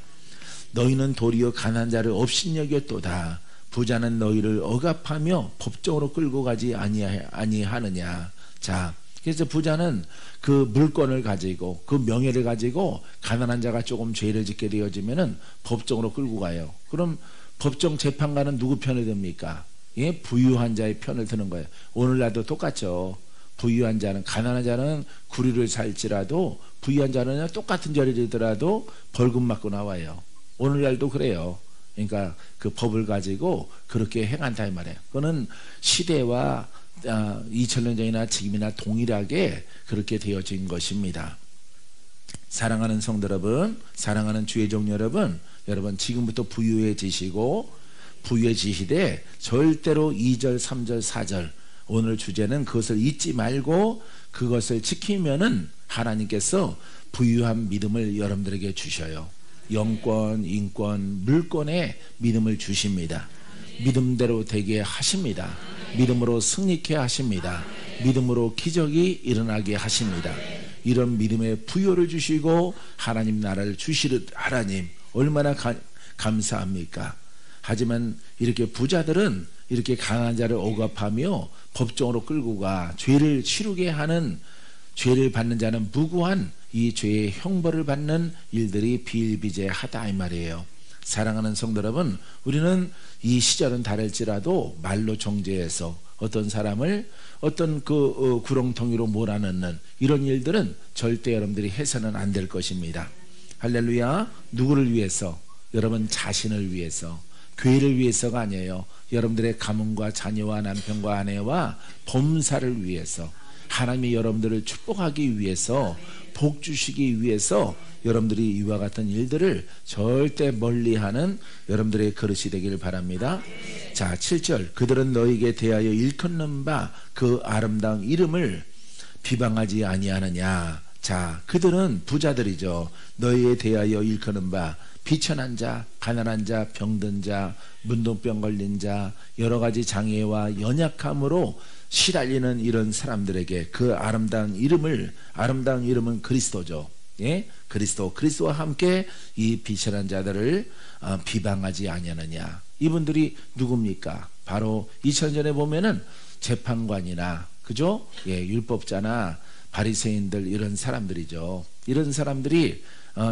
너희는 도리어 가난한 자를 업신여겼도다. 부자는 너희를 억압하며 법정으로 끌고 가지 아니하느냐. 자, 그래서 부자는 그 물건을 가지고 그 명예를 가지고 가난한 자가 조금 죄를 짓게 되어지면은 법정으로 끌고 가요. 그럼 법정 재판관은 누구 편을 듭니까? 예, 부유한 자의 편을 드는 거예요. 오늘날도 똑같죠. 부유한 자는, 가난한 자는 구리를 살지라도 부유한 자는 똑같은 자리더라도 벌금 맞고 나와요. 오늘날도 그래요. 그러니까 그 법을 가지고 그렇게 행한다 이 말이에요. 그거는 시대와 2000년 전이나 지금이나 동일하게 그렇게 되어진 것입니다. 사랑하는 성도 여러분, 사랑하는 주의 종 여러분, 여러분 지금부터 부유해지시고 부유해지시되 절대로 2절, 3절, 4절 오늘 주제는 그것을 잊지 말고 그것을 지키면은 하나님께서 부유한 믿음을 여러분들에게 주셔요. 영권, 인권, 물권의 믿음을 주십니다. 믿음대로 되게 하십니다. 믿음으로 승리케 하십니다. 믿음으로 기적이 일어나게 하십니다. 이런 믿음의 부여를 주시고 하나님 나라를 주시는 하나님 얼마나 감사합니까? 하지만 이렇게 부자들은 이렇게 강한 자를 억압하며 법정으로 끌고 가 죄를 치르게 하는, 죄를 받는 자는 무고한 이 죄의 형벌을 받는 일들이 비일비재하다 이 말이에요. 사랑하는 성도 여러분, 우리는 이 시절은 다를지라도 말로 정죄해서 어떤 사람을 어떤 구렁텅이로 몰아넣는 이런 일들은 절대 여러분들이 해서는 안 될 것입니다. 할렐루야. 누구를 위해서? 여러분 자신을 위해서, 교회를 위해서가 아니에요. 여러분들의 가문과 자녀와 남편과 아내와 범사를 위해서, 하나님이 여러분들을 축복하기 위해서, 복 주시기 위해서 여러분들이 이와 같은 일들을 절대 멀리하는 여러분들의 그릇이 되기를 바랍니다. 자, 7절. 그들은 너에게 대하여 일컫는 바 그 아름다운 이름을 비방하지 아니하느냐. 자, 그들은 부자들이죠. 너희에 대하여 일컫는 바 비천한 자, 가난한 자, 병든 자, 문둥병 걸린 자, 여러 가지 장애와 연약함으로 시달리는 이런 사람들에게 그 아름다운 이름을, 아름다운 이름은 그리스도죠. 예? 그리스도와 함께 이 비천한 자들을 비방하지 아니하느냐. 이분들이 누굽니까? 바로 2000년에 보면은 재판관이나, 그죠? 예, 율법자나 바리새인들 이런 사람들이죠. 이런 사람들이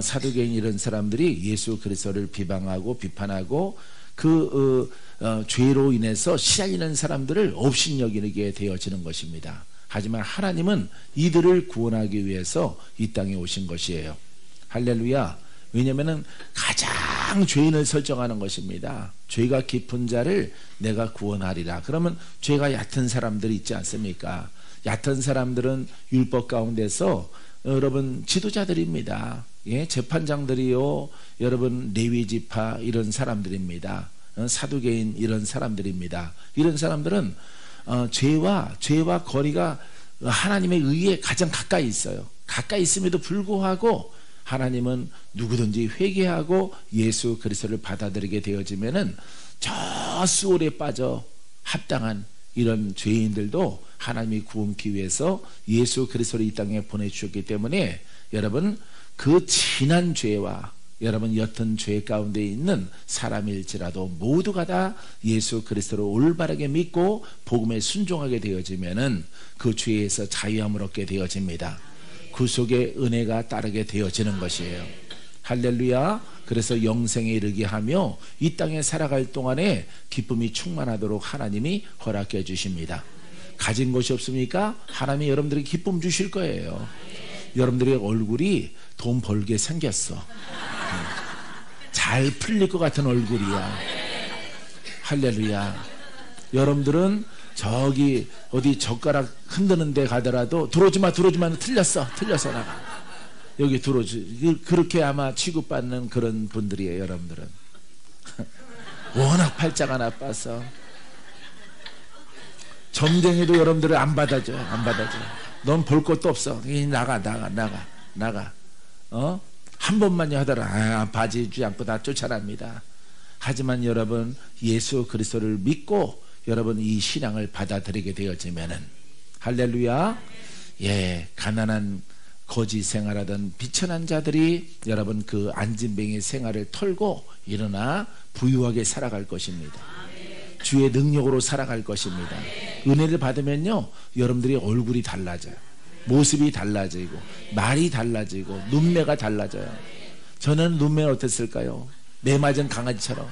사두개인 이런 사람들이 예수 그리스도를 비방하고 비판하고 죄로 인해서 시달리는 사람들을 업신여기게 되어지는 것입니다. 하지만 하나님은 이들을 구원하기 위해서 이 땅에 오신 것이에요. 할렐루야. 왜냐하면 가장 죄인을 설정하는 것입니다. 죄가 깊은 자를 내가 구원하리라. 그러면 죄가 얕은 사람들이 있지 않습니까? 얕은 사람들은 율법 가운데서 여러분 지도자들입니다. 예, 재판장들이요, 여러분 레위지파 이런 사람들입니다. 사두개인 이런 사람들입니다. 이런 사람들은 죄와 거리가 하나님의 의에 가장 가까이 있어요. 가까이 있음에도 불구하고 하나님은 누구든지 회개하고 예수 그리스도를 받아들이게 되어지면은 저 수월에 빠져 합당한 이런 죄인들도 하나님이 구원기 위해서 예수 그리스도를 이 땅에 보내주셨기 때문에 여러분 그 진한 죄와 여러분 옅은 죄 가운데 있는 사람일지라도 모두가 다 예수 그리스도를 올바르게 믿고 복음에 순종하게 되어지면은 그 죄에서 자유함을 얻게 되어집니다. 구속의 은혜가 따르게 되어지는 것이에요. 할렐루야. 그래서 영생에 이르게 하며 이 땅에 살아갈 동안에 기쁨이 충만하도록 하나님이 허락해 주십니다. 가진 것이 없습니까? 하나님이 여러분들에게 기쁨 주실 거예요. 여러분들의 얼굴이 돈 벌게 생겼어. 잘 풀릴 것 같은 얼굴이야. 할렐루야. 여러분들은 저기 어디 젓가락 흔드는 데 가더라도 들어오지 마 틀렸어 나가. 여기 들어오지. 그렇게 아마 취급받는 그런 분들이에요. 여러분들은 워낙 팔자가 나빠서 점쟁이도 여러분들을 안 받아줘. 넌 볼 것도 없어. 나가. 한 번만요 하더라. 바지 주지 않고 다 쫓아납니다. 하지만 여러분 예수 그리스도를 믿고 여러분 이 신앙을 받아들이게 되어지면은 할렐루야. 예, 가난한 거지 생활하던 비천한 자들이 여러분 그 안진뱅이 생활을 털고 일어나 부유하게 살아갈 것입니다. 주의 능력으로 살아갈 것입니다. 은혜를 받으면요 여러분들이 얼굴이 달라져요. 모습이 달라지고 말이 달라지고 눈매가 달라져요. 저는 눈매가 어땠을까요? 매 맞은 강아지처럼.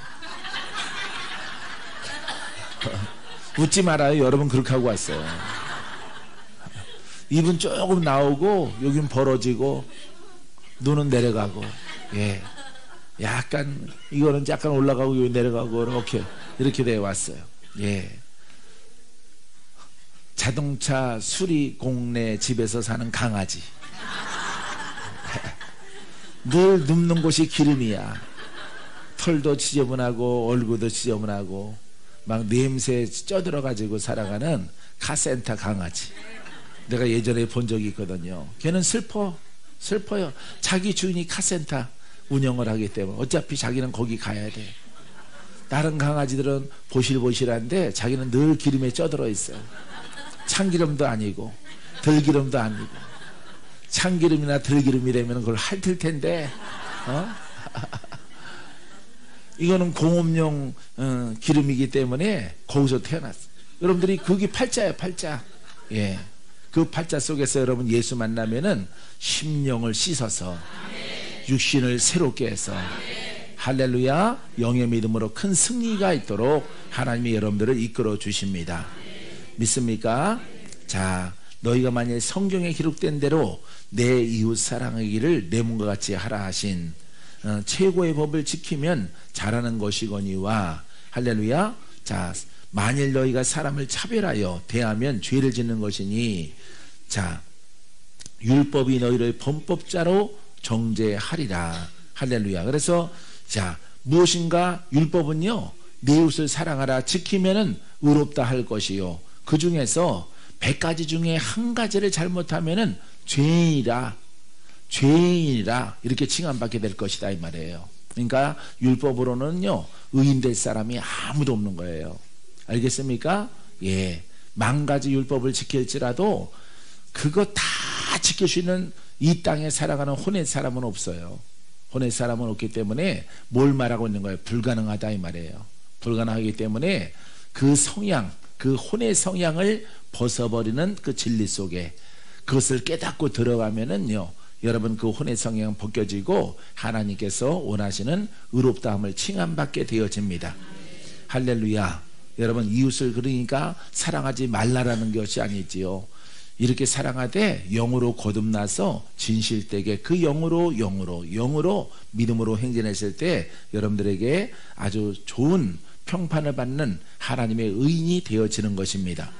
웃지 말아요. 여러분 그렇게 하고 왔어요. 입은 조금 나오고 여긴 벌어지고 눈은 내려가고, 예, 약간 이거는 약간 올라가고 여기 내려가고 이렇게 되어 왔어요. 예. 자동차 수리 공내 집에서 사는 강아지. 늘 눕는 곳이 기름이야. 털도 지저분하고 얼굴도 지저분하고 막 냄새 쪄들어가지고 살아가는 카센터 강아지. 내가 예전에 본 적이 있거든요. 걔는 슬퍼요. 자기 주인이 카센터 운영을 하기 때문에 어차피 자기는 거기 가야 돼. 다른 강아지들은 보실보실한데 자기는 늘 기름에 쪄들어 있어요. 참기름도 아니고 들기름도 아니고. 참기름이나 들기름이라면 그걸 핥을 텐데 이거는 공업용 기름이기 때문에 거기서 태어났어요. 여러분들이 그게 팔자예요. 팔자. 예. 그 팔자 속에서 여러분 예수 만나면은 심령을 씻어서 육신을 새롭게 해서 할렐루야, 영의 믿음으로 큰 승리가 있도록 하나님이 여러분들을 이끌어 주십니다. 믿습니까? 자, 너희가 만일 성경에 기록된 대로 내 이웃 사랑하기를 내 몸과 같이 하라 하신 최고의 법을 지키면 잘하는 것이거니와 할렐루야. 자, 만일 너희가 사람을 차별하여 대하면 죄를 짓는 것이니 자, 율법이 너희를 범법자로 정죄하리라. 할렐루야. 그래서 자, 무엇인가 율법은요, 내 이웃을 사랑하라 지키면은 의롭다 할 것이요, 그 중에서 100가지 중에 한 가지를 잘못하면은 죄인이라 이렇게 칭함받게 될 것이다 이 말이에요. 그러니까 율법으로는요 의인 될 사람이 아무도 없는 거예요. 알겠습니까? 예, 10,000가지 율법을 지킬지라도 그거 다 지킬 수 있는 이 땅에 살아가는 혼의 사람은 없어요. 혼의 사람은 없기 때문에 뭘 말하고 있는 거예요? 불가능하다 이 말이에요. 불가능하기 때문에 그 성향, 그 혼의 성향을 벗어버리는 그 진리 속에 그것을 깨닫고 들어가면은요, 여러분 그 혼의 성향은 벗겨지고 하나님께서 원하시는 의롭다함을 칭함받게 되어집니다. 할렐루야. 여러분 이웃을 그러니까 사랑하지 말라라는 것이 아니지요. 이렇게 사랑하되 영으로 거듭나서 진실되게 그 영으로 믿음으로 행진했을 때 여러분들에게 아주 좋은 평판을 받는 하나님의 의인이 되어지는 것입니다.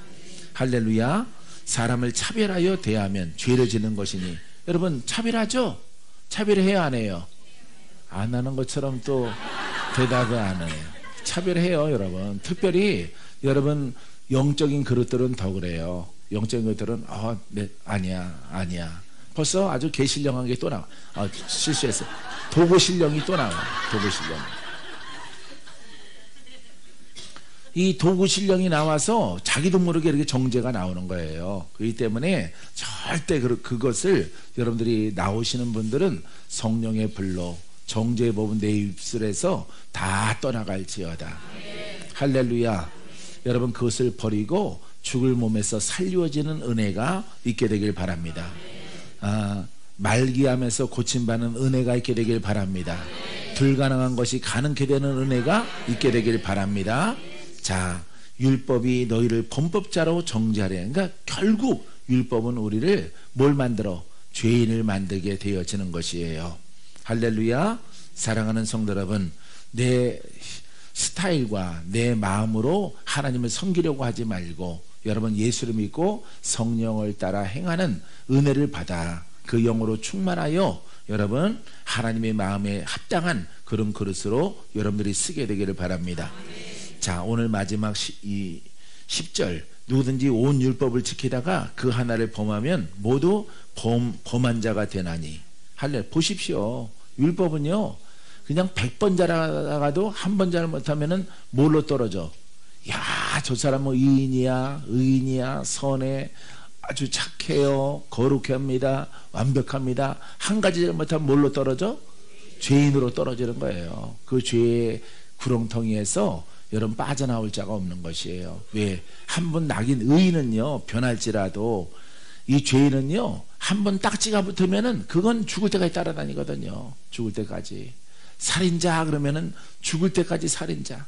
할렐루야. 사람을 차별하여 대하면 죄를 지는 것이니, 여러분 차별하죠? 차별해야 안 해요? 안 하는 것처럼 또 대답을 안 해요. 차별해요 여러분. 특별히 여러분 영적인 그릇들은 더 그래요. 영적인 것들은 네, 아니야 벌써 아주 개신령한 게 또 나와. 실수했어. 도구신령이 또 나와. 도구신령. 이 도구신령이 나와서 자기도 모르게 이렇게 정죄가 나오는 거예요. 그렇기 때문에 절대 그것을 여러분들이 나오시는 분들은 성령의 불로 정죄의 법은 내 입술에서 다 떠나갈지어다. 할렐루야. 여러분 그것을 버리고 죽을 몸에서 살려지는 은혜가 있게 되길 바랍니다. 말기암에서 고침받는 은혜가 있게 되길 바랍니다. 불가능한 것이 가능케 되는 은혜가 있게 되길 바랍니다. 자, 율법이 너희를 범법자로 정죄하려. 그러니까 결국 율법은 우리를 뭘 만들어? 죄인을 만들게 되어지는 것이에요. 할렐루야. 사랑하는 성도 여러분, 내 스타일과 내 마음으로 하나님을 섬기려고 하지 말고 여러분 예수를 믿고 성령을 따라 행하는 은혜를 받아 그 영으로 충만하여 여러분 하나님의 마음에 합당한 그런 그릇으로 여러분들이 쓰게 되기를 바랍니다. 자, 오늘 마지막 10절, 누구든지 온 율법을 지키다가 그 하나를 범하면 모두 범한 자가 되나니. 보십시오. 율법은요 그냥 100번 잘하다가도 한 번 잘못하면은 뭘로 떨어져? 야, 저 사람은 의인이야, 선해, 아주 착해요, 거룩해 합니다, 완벽합니다. 한 가지 잘못하면 뭘로 떨어져? 죄인으로 떨어지는 거예요. 그 죄의 구렁텅이에서 여러분 빠져나올 자가 없는 것이에요. 왜? 한 번 낙인 의인은요 변할지라도 이 죄인은요 한 번 딱지가 붙으면은 그건 죽을 때까지 따라다니거든요. 죽을 때까지. 살인자 그러면은 죽을 때까지 살인자.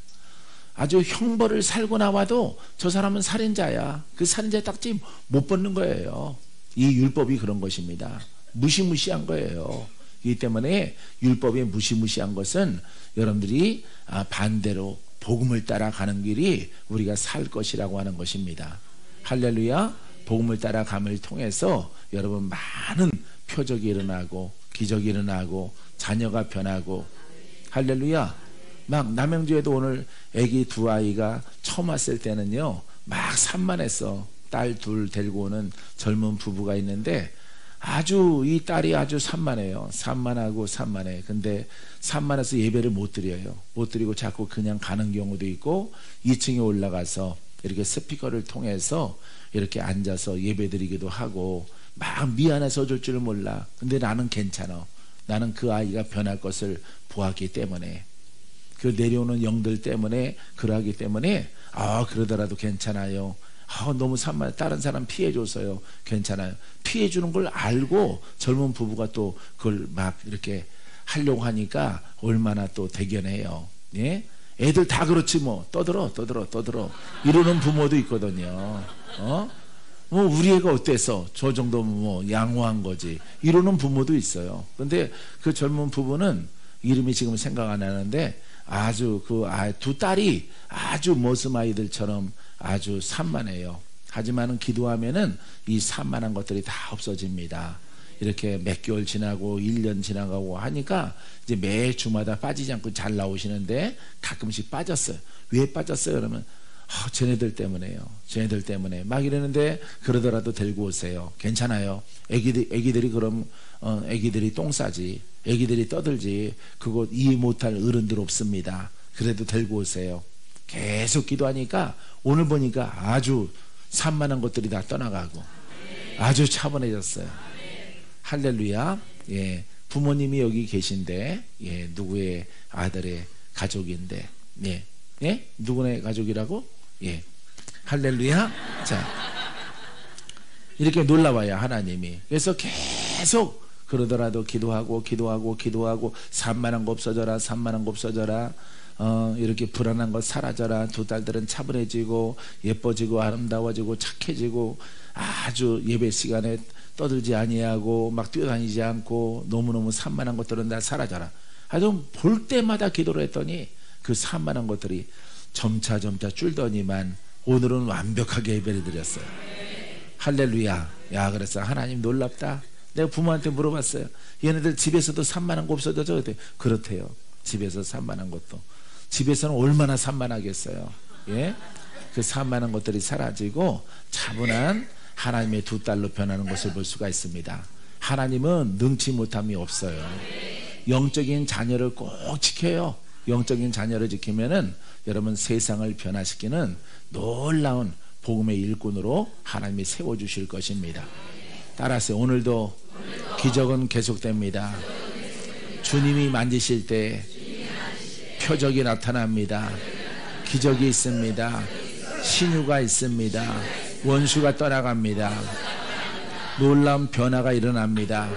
아주 형벌을 살고 나와도 저 사람은 살인자야. 그 살인자의 딱지 못 벗는 거예요. 이 율법이 그런 것입니다. 무시무시한 거예요. 이 때문에 율법이 무시무시한 것은 여러분들이 반대로 복음을 따라가는 길이 우리가 살 것이라고 하는 것입니다. 할렐루야. 복음을 따라감을 통해서 여러분 많은 표적이 일어나고 기적이 일어나고 자녀가 변하고. 할렐루야. 막 남양주에도 오늘 애기 두 아이가 처음 왔을 때는요 막 산만했어. 딸 둘 데리고 오는 젊은 부부가 있는데 아주 이 딸이 아주 산만해요. 산만하고 산만해. 근데 산만해서 예배를 못 드려요. 못 드리고 자꾸 그냥 가는 경우도 있고 2층에 올라가서 이렇게 스피커를 통해서 이렇게 앉아서 예배 드리기도 하고 막 미안해서 어쩔 줄 몰라. 근데 나는 괜찮아. 나는 그 아이가 변할 것을 보았기 때문에, 그 내려오는 영들 때문에, 그러하기 때문에 그러더라도 괜찮아요. 너무 산만해. 다른 사람 피해줘서요. 괜찮아요. 피해주는 걸 알고 젊은 부부가 또 그걸 막 이렇게 하려고 하니까 얼마나 또 대견해요. 예? 애들 다 그렇지 뭐. 떠들어 이러는 부모도 있거든요. 뭐 우리 애가 어때서 저 정도면 뭐 양호한 거지 이러는 부모도 있어요. 근데 그 젊은 부부는 이름이 지금 생각 안 나는데 아주 그 두 딸이 아주 머슴 아이들처럼 아주 산만해요. 하지만은 기도하면은 이 산만한 것들이 다 없어집니다. 이렇게 몇 개월 지나고 1년 지나가고 하니까 이제 매 주마다 빠지지 않고 잘 나오시는데 가끔씩 빠졌어요. 왜 빠졌어요? 그러면 쟤네들 때문에요. 쟤네들 때문에 막 이러는데 그러더라도 데리고 오세요. 괜찮아요. 애기들이 그럼 애기들이 똥 싸지, 애기들이 떠들지, 그거 이해 못할 어른들 없습니다. 그래도 데리고 오세요. 계속 기도하니까 오늘 보니까 아주 산만한 것들이 다 떠나가고 아주 차분해졌어요. 할렐루야. 예, 부모님이 여기 계신데, 예, 누구의 아들의 가족인데, 예, 예, 누구의 가족이라고? 예, 할렐루야. 자, 이렇게 놀라워요 하나님이. 그래서 계속 그러더라도 기도하고 산만한 거 없어져라, 산만한 거 없어져라. 이렇게 불안한 거 사라져라. 두 딸들은 차분해지고 예뻐지고 아름다워지고 착해지고 아주 예배 시간에 떠들지 아니하고 막 뛰어다니지 않고 너무너무 산만한 것들은 다 사라져라. 아주 볼 때마다 기도를 했더니 그 산만한 것들이 점차 줄더니만 오늘은 완벽하게 예배를 드렸어요. 할렐루야. 야, 그랬어. 하나님 놀랍다. 내가 부모한테 물어봤어요. 얘네들 집에서도 산만한 거 없어져서 그렇대요. 집에서 산만한 것도. 집에서는 얼마나 산만하겠어요. 예? 그 산만한 것들이 사라지고 차분한 하나님의 두 딸로 변하는 것을 볼 수가 있습니다. 하나님은 능치 못함이 없어요. 영적인 자녀를 꼭 지켜요. 영적인 자녀를 지키면은 여러분 세상을 변화시키는 놀라운 복음의 일꾼으로 하나님이 세워주실 것입니다. 따라서 오늘도 기적은 계속됩니다. 주님이 만지실 때 표적이 나타납니다. 기적이 있습니다. 신유가 있습니다. 원수가 떠나갑니다. 놀라운 변화가 일어납니다.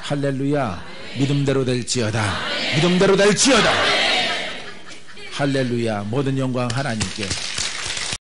할렐루야. 믿음대로 될지어다. 믿음대로 될지어다. 할렐루야. 모든 영광 하나님께.